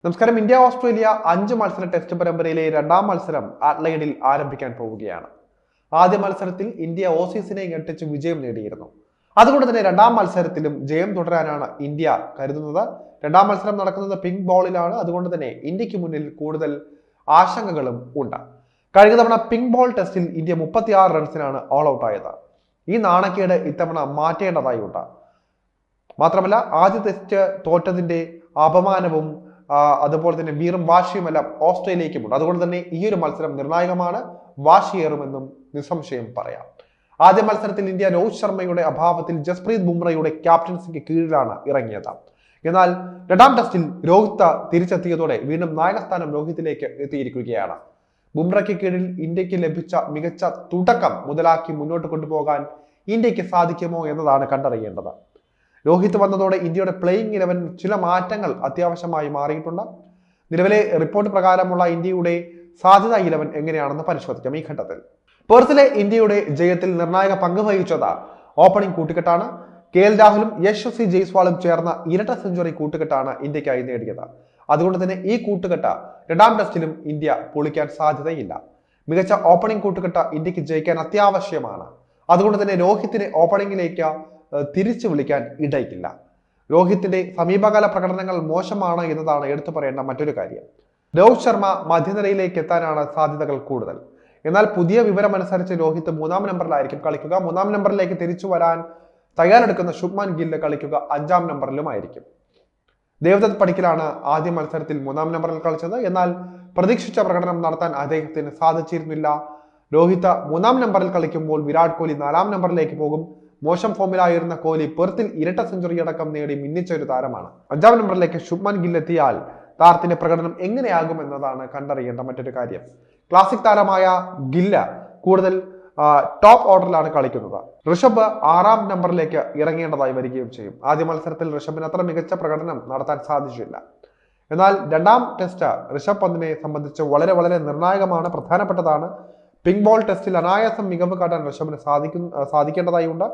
നമസ്കാരം. India Australia 5 മത്സര test പരമ്പരയിലെ രണ്ടാം മത്സരം അഡ്ലൈഡിൽ ആരംഭിക്കാൻ പോവുകയാണ്. ആദ്യ മത്സരത്തിൽ ഇന്ത്യ ഓസീസിനെ ഞെട്ടിച്ച് വിജയം നേടിയിരുന്നു. അതുകൊണ്ട് തന്നെ രണ്ടാം മത്സരത്തിലും ജയം തുടരാനാണ് ഇന്ത്യ കരുതുന്നത്. രണ്ടാം മത്സരം നടക്കുന്നത് പിങ്ക് ബോളിലാണ്. അതുകൊണ്ട് തന്നെ ഇന്ത്യക്ക് മുന്നിൽ കൂടുതൽ ആശങ്കകളും ഉണ്ട്. കഴിഞ്ഞ തവണ പിങ്ക് ബോൾ ടെസ്റ്റിൽ ഇന്ത്യ 36 റൺസിനാണ് ഓൾ ഔട്ട് ആയത്. ഈ നാണക്കേട് ഇത്തവണ മാറ്റേണ്ടതായി ഉണ്ട്. മാത്രമല്ല, ആദ്യ ടെസ്റ്റ് തോറ്റതിന്റെ അപമാനവും അതുപോലെ തന്നെ വീറും വാശിയുമെല്ലാം ഓസ്ട്രേലിയക്കുമുണ്ട്. അതുകൊണ്ട് തന്നെ ഈ ഒരു മത്സരം നിർണായകമാണ്. വാശിയേറുമെന്നും നിസ്സംശയം പറയാം. ആദ്യ മത്സരത്തിൽ ഇന്ത്യ രോഹിത് ശർമ്മയുടെ അഭാവത്തിൽ ജസ്പ്രീത് ബുംറയുടെ ക്യാപ്റ്റൻസിക്ക് കീഴിലാണ് ഇറങ്ങിയത്. എന്നാൽ രണ്ടാം ടെസ്റ്റിൽ രോഹിത് തിരിച്ചെത്തിയതോടെ വീണ്ടും നായകസ്ഥാനം രോഹിത്തിലേക്ക് എത്തിയിരിക്കുകയാണ്. ബുംറയ്ക്ക് കീഴിൽ ഇന്ത്യക്ക് ലഭിച്ച മികച്ച തുടക്കം മുതലാക്കി മുന്നോട്ട് കൊണ്ടുപോകാൻ ഇന്ത്യക്ക് സാധിക്കുമോ എന്നതാണ് കണ്ടറിയേണ്ടത്. രോഹിത് വന്നതോടെ ഇന്ത്യയുടെ പ്ലേയിങ് 11 ചില മാറ്റങ്ങൾ അത്യാവശ്യമായി മാറിയിട്ടുണ്ട്. നിലവിലെ റിപ്പോർട്ട് പ്രകാരമുള്ള ഇന്ത്യയുടെ സാധ്യത 11 എങ്ങനെയാണെന്ന് പരിശോധിക്കാം ഈ ഘട്ടത്തിൽ. പെർത്തിലെ ഇന്ത്യയുടെ ജയത്തിൽ നിർണായക പങ്ക് വഹിച്ചത് ഓപ്പണിംഗ് കൂട്ടുകെട്ടാണ്. KL രാഹുലും യശസ്വി ജയ്സ്വാളും ചേർന്ന ഇരട്ട സെഞ്ചുറി കൂട്ടുകെട്ടാണ് ഇന്ത്യക്കായി നേടിയത്. അതുകൊണ്ട് തന്നെ ഈ കൂട്ടുകെട്ട് രണ്ടാം ടെസ്റ്റിലും ഇന്ത്യ പൊളിക്കാൻ സാധ്യതയില്ല. മികച്ച ഓപ്പണിംഗ് കൂട്ടുകെട്ട് ഇന്ത്യക്ക് ജയിക്കാൻ അത്യാവശ്യമാണ്. അതുകൊണ്ട് തന്നെ രോഹിത്തിനെ ഓപ്പണിംഗിലേക്ക് തിരിച്ചു വിളിക്കാൻ ഇടയില്ല. രോഹിത്തിന്റെ സമീപകാല പ്രകടനങ്ങൾ മോശമാണ് എന്നതാണ് എടുത്തു പറയേണ്ട മറ്റൊരു കാര്യം. രോഹിത് ശർമ്മ മധ്യനിരയിലേക്ക് എത്താനാണ് സാധ്യതകൾ കൂടുതൽ. എന്നാൽ പുതിയ വിവരമനുസരിച്ച് രോഹിത് 3-ാം നമ്പറിലായിരിക്കും കളിക്കുക. 3-ാം നമ്പറിലേക്ക് തിരിച്ചു വരാൻ തയ്യാറെടുക്കുന്ന ശുഭ്മാൻ ഗില്ല് കളിക്കുക 5-ാം നമ്പറിലുമായിരിക്കും. ദേവദത്ത് പടിക്കലാണ് ആദ്യ മത്സരത്തിൽ 3-ാം നമ്പറിൽ കളിച്ചത്. എന്നാൽ പ്രതീക്ഷിച്ച പ്രകടനം നടത്താൻ അദ്ദേഹത്തിന് സാധിച്ചിരുന്നില്ല. രോഹിത് 3-ാം നമ്പറിൽ കളിക്കുമ്പോൾ വിരാട് കോഹ്ലി 4-ാം നമ്പറിലേക്ക് പോകും. മോശം ഫോമിലായിരുന്ന കോഹ്ലി പെർത്തിൽ ഇരട്ട സെഞ്ചുറി അടക്കം നേടി മിന്നിച്ച ഒരു താരമാണ്. 5-ാം നമ്പറിലേക്ക് ശുഭ്മാൻ ഗിൽ എത്തിയാൽ താരത്തിന്റെ പ്രകടനം എങ്ങനെയാകും എന്നതാണ് കണ്ടറിയേണ്ട മറ്റൊരു കാര്യം. ക്ലാസിക് താരമായ ഗില്ല് കൂടുതൽ ടോപ്പ് ഓർഡറിലാണ് കളിക്കുന്നത്. ഋഷഭ് 6-ാം നമ്പറിലേക്ക് ഇറങ്ങേണ്ടതായി വരികയും ചെയ്യും. ആദ്യ മത്സരത്തിൽ ഋഷഭിന് അത്ര മികച്ച പ്രകടനം നടത്താൻ സാധിച്ചില്ല. എന്നാൽ രണ്ടാം ടെസ്റ്റ് ഋഷഭ് പന്തിനെ സംബന്ധിച്ച് വളരെ നിർണായകമാണ്, പ്രധാനപ്പെട്ടതാണ്. പിങ്ക് ബോൾ ടെസ്റ്റിൽ അനായാസം മികവ് കാട്ടാൻ ഋഷഭിന് സാധിക്കേണ്ടതായുണ്ട്.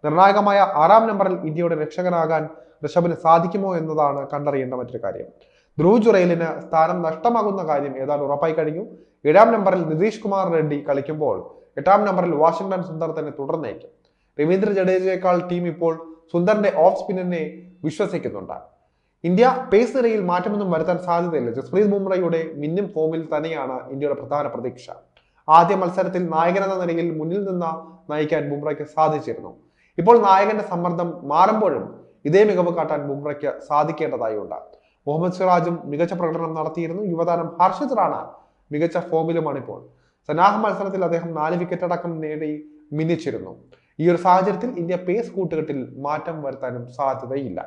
നിർണായകമായ 6-ാം നമ്പറിൽ ഇന്ത്യയുടെ രക്ഷകനാകാൻ ഋഷഭിന് സാധിക്കുമോ എന്നതാണ് കണ്ടറിയേണ്ട മറ്റൊരു കാര്യം. ധ്രുവ് ജുറേലിന് സ്ഥാനം നഷ്ടമാകുന്ന കാര്യം ഏതാണ്ട് ഉറപ്പായി കഴിഞ്ഞു. 7-ാം നമ്പറിൽ നിതീഷ് കുമാർ റെഡ്ഡി കളിക്കുമ്പോൾ 8-ാം നമ്പറിൽ വാഷിംഗ്ടൺ സുന്ദർ തന്നെ തുടർന്നേക്കും. രവീന്ദ്ര ജഡേജയേക്കാൾ ടീം ഇപ്പോൾ സുന്ദറിന്റെ ഓഫ് സ്പിന്നിനെ വിശ്വസിക്കുന്നുണ്ട്. ഇന്ത്യ പേസ് നിരയിൽ മാറ്റമൊന്നും വരുത്താൻ സാധ്യതയില്ല. ജസ്പ്രീത് ബുംറയുടെ മിന്നും ഫോമിൽ തന്നെയാണ് ഇന്ത്യയുടെ പ്രധാന പ്രതീക്ഷ. ആദ്യ മത്സരത്തിൽ നായകനെന്ന നിലയിൽ മുന്നിൽ നിന്ന് നയിക്കാൻ ബുംറയ്ക്ക് സാധിച്ചിരുന്നു. ഇപ്പോൾ നായകന്റെ സമ്മർദ്ദം മാറുമ്പോഴും ഇതേ മികവ് കാട്ടാൻ ബുംറയ്ക്ക് സാധിക്കേണ്ടതായുണ്ട്. മുഹമ്മദ് സിറാജും മികച്ച പ്രകടനം നടത്തിയിരുന്നു. യുവതാരം ഹർഷിത് റാണ മികച്ച ഫോമിലുമാണ് ഇപ്പോൾ. സനാഹ് മത്സരത്തിൽ അദ്ദേഹം 4 വിക്കറ്റ് അടക്കം നേടി മിന്നിച്ചിരുന്നു. ഈ ഒരു സാഹചര്യത്തിൽ ഇന്ത്യ പേസ് കൂട്ടുകെട്ടിൽ മാറ്റം വരുത്താനും സാധ്യതയില്ല.